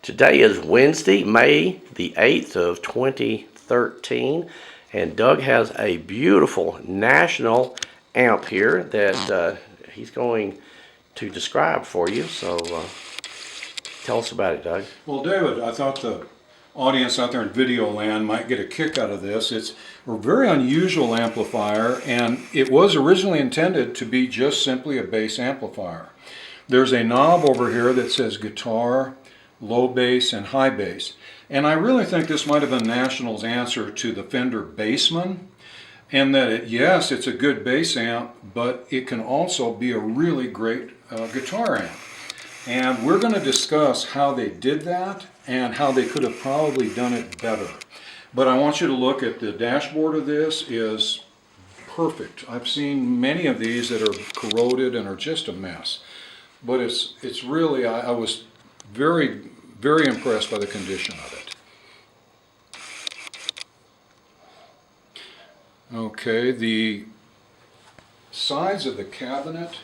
Today is Wednesday, May the 8th of 2013, and Doug has a beautiful National amp here that he's going to describe for you. So tell us about it, Doug. Well, David, I thought the audience out there in video land might get a kick out of this. It's a very unusual amplifier, and it was originally intended to be just simply a bass amplifier. There's a knob over here that says guitar, low bass, and high bass. And I really think this might have been National's answer to the Fender Bassman, and that yes, it's a good bass amp, but it can also be a really great guitar amp. And we're going to discuss how they did that and how they could have probably done it better. But I want you to look at the dashboard of this. Is perfect. I've seen many of these that are corroded and are just a mess. But it's really, I was very, very impressed by the condition of it. Okay, the sides of the cabinet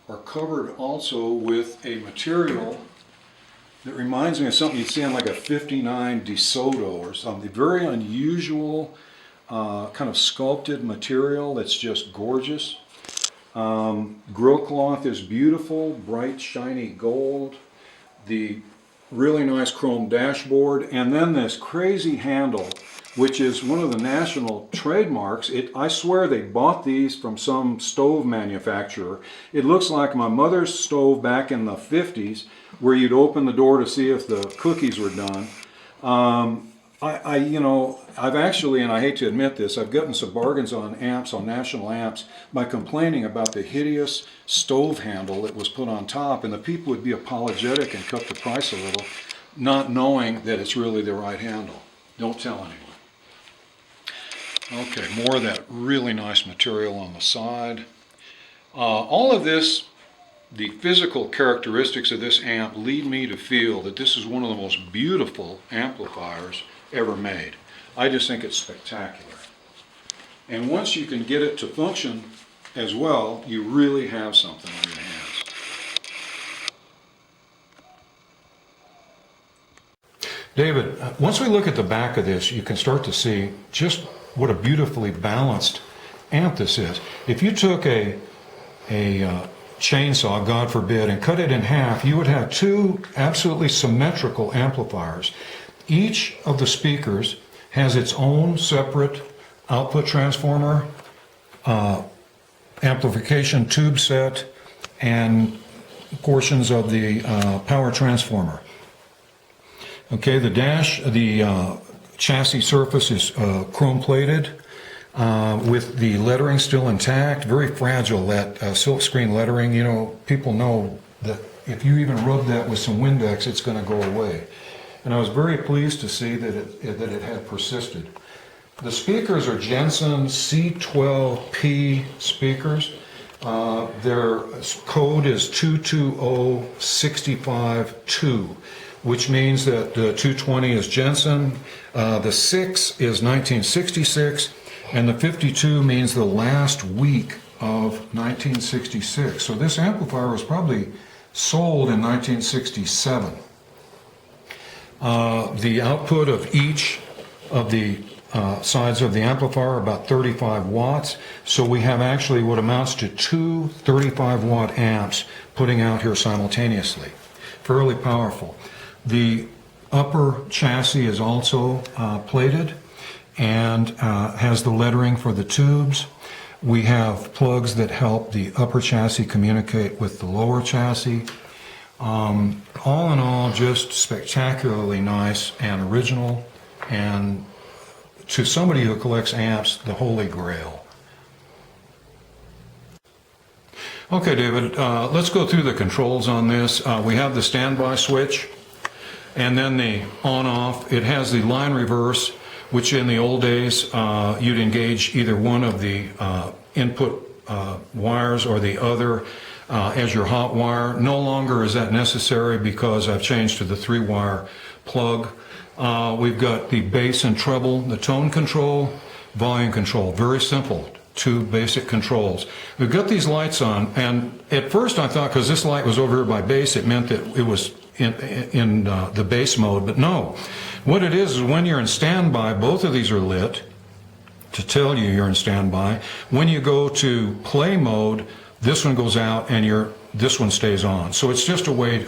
are covered also with a material that reminds me of something you'd see on like a 59 DeSoto or something. Very unusual kind of sculpted material that's just gorgeous. Grill cloth is beautiful, bright shiny gold. The really nice chrome dashboard, and then this crazy handle, which is one of the National trademarks. I swear they bought these from some stove manufacturer. It looks like my mother's stove back in the 50s, where you'd open the door to see if the cookies were done. I've actually, and I hate to admit this, I've gotten some bargains on amps, on National amps, by complaining about the hideous stove handle that was put on top, and the people would be apologetic and cut the price a little, not knowing that it's really the right handle. Don't tell anyone. Okay, more of that really nice material on the side. All of this, the physical characteristics of this amp lead me to feel that this is one of the most beautiful amplifiers ever made. I just think it's spectacular. And once you can get it to function as well, you really have something on your hands. David, once we look at the back of this, you can start to see just what a beautifully balanced amp this is. If you took a chainsaw, God forbid, and cut it in half, you would have two absolutely symmetrical amplifiers. Each of the speakers has its own separate output transformer, amplification tube set, and portions of the power transformer. Okay, the chassis surface is chrome plated with the lettering still intact. Very fragile, that silkscreen lettering. You know, people know that if you even rub that with some Windex, it's going to go away. And I was very pleased to see that it had persisted. The speakers are Jensen C12P speakers. Their code is 220652, which means that the 220 is Jensen, the 6 is 1966, and the 52 means the last week of 1966. So this amplifier was probably sold in 1967. The output of each of the sides of the amplifier are about 35 watts. So we have actually what amounts to two 35-watt amps putting out here simultaneously. Fairly powerful. The upper chassis is also plated and has the lettering for the tubes. We have plugs that help the upper chassis communicate with the lower chassis. All in all, just spectacularly nice and original, and to somebody who collects amps, the holy grail. Okay, David, let's go through the controls on this. We have the standby switch, and then the on-off. It has the line reverse, which in the old days, you'd engage either one of the input wires or the other as your hot wire. No longer is that necessary because I've changed to the 3-wire plug. We've got the bass and treble, the tone control, volume control. Very simple, two basic controls. We've got these lights on, and at first I thought because this light was over here by bass, it meant that it was in the bass mode, but no. What it is when you're in standby, both of these are lit to tell you you're in standby. When you go to play mode, this one goes out and this one stays on. So it's just a way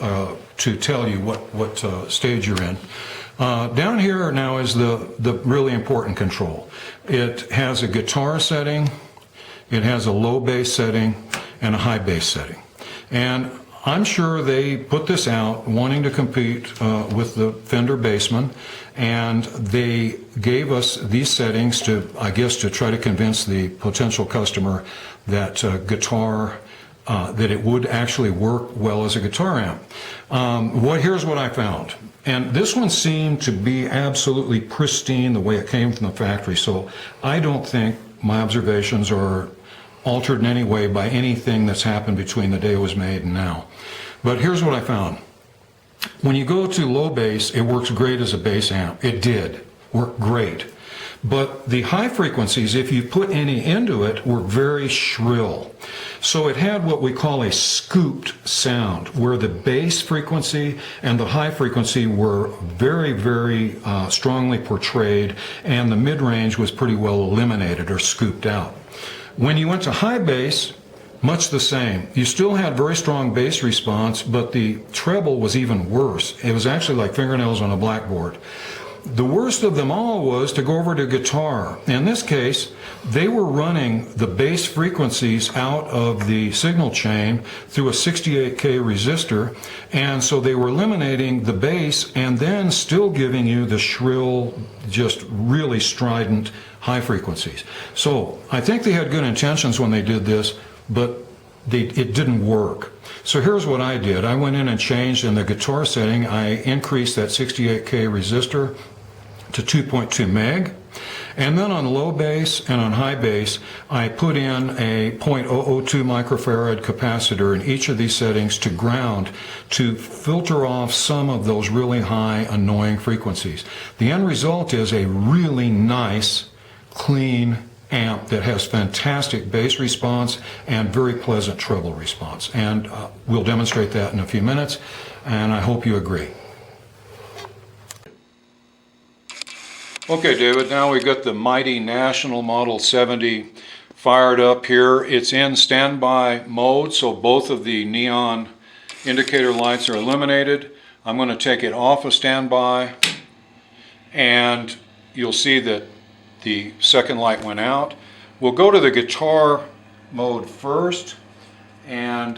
to tell you what stage you're in. Down here now is the really important control. It has a guitar setting, it has a low bass setting, and a high bass setting. And I'm sure they put this out wanting to compete with the Fender Bassman, and they gave us these settings to, I guess, to try to convince the potential customer that that it would actually work well as a guitar amp. Here's what I found. And this one seemed to be absolutely pristine the way it came from the factory, so I don't think my observations are altered in any way by anything that's happened between the day it was made and now. But here's what I found. When you go to low bass, it works great as a bass amp. It did work great. But the high frequencies, if you put any into it, were very shrill. So it had what we call a scooped sound, where the bass frequency and the high frequency were very, very strongly portrayed, and the mid-range was pretty well eliminated or scooped out. When you went to high bass, much the same. You still had very strong bass response, but the treble was even worse. It was actually like fingernails on a blackboard. The worst of them all was to go over to guitar. In this case, they were running the bass frequencies out of the signal chain through a 68K resistor, and so they were eliminating the bass and then still giving you the shrill, just really strident high frequencies. So I think they had good intentions when they did this, but it didn't work. So here's what I did. I went in and changed in the guitar setting. I increased that 68K resistor to 2.2 meg. And then on low bass and on high bass, I put in a 0.002 microfarad capacitor in each of these settings to ground to filter off some of those really high annoying frequencies. The end result is a really nice, clean amp that has fantastic bass response and very pleasant treble response. And we'll demonstrate that in a few minutes, and I hope you agree. Okay, David, now we've got the mighty National Model 70 fired up here. It's in standby mode, so both of the neon indicator lights are eliminated. I'm going to take it off of standby, and you'll see that the second light went out. We'll go to the guitar mode first, and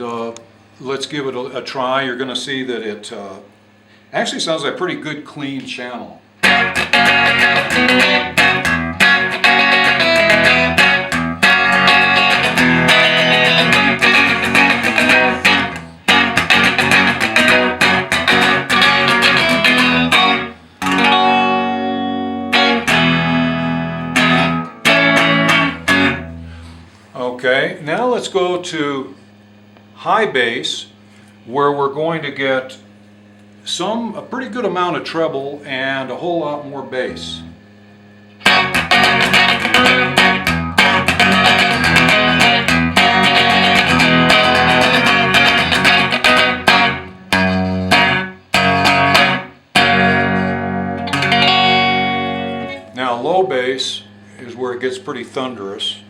let's give it a try. You're going to see that it actually sounds like a pretty good clean channel. Okay, now let's go to high bass, where we're going to get a pretty good amount of treble and a whole lot more bass. Now low bass is where it gets pretty thunderous.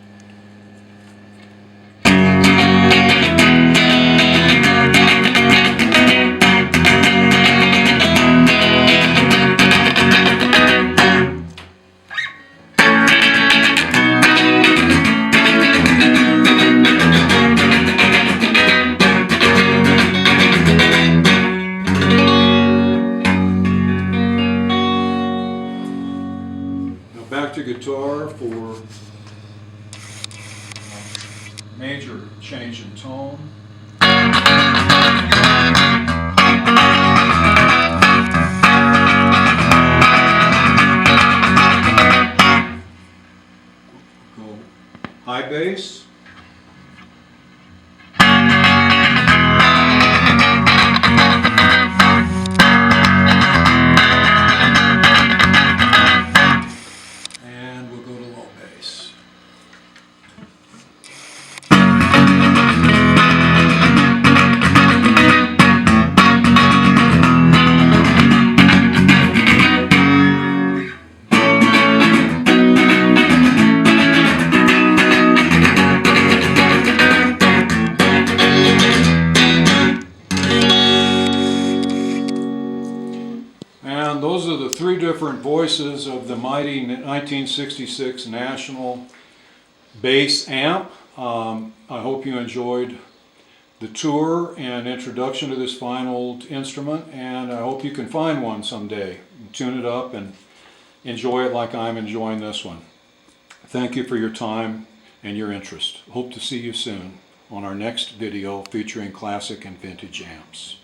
Back to guitar for major change in tone. Go high bass. three different voices of the mighty 1966 National Bass Amp. I hope you enjoyed the tour and introduction to this fine old instrument, and I hope you can find one someday and tune it up and enjoy it like I'm enjoying this one. Thank you for your time and your interest. Hope to see you soon on our next video featuring classic and vintage amps.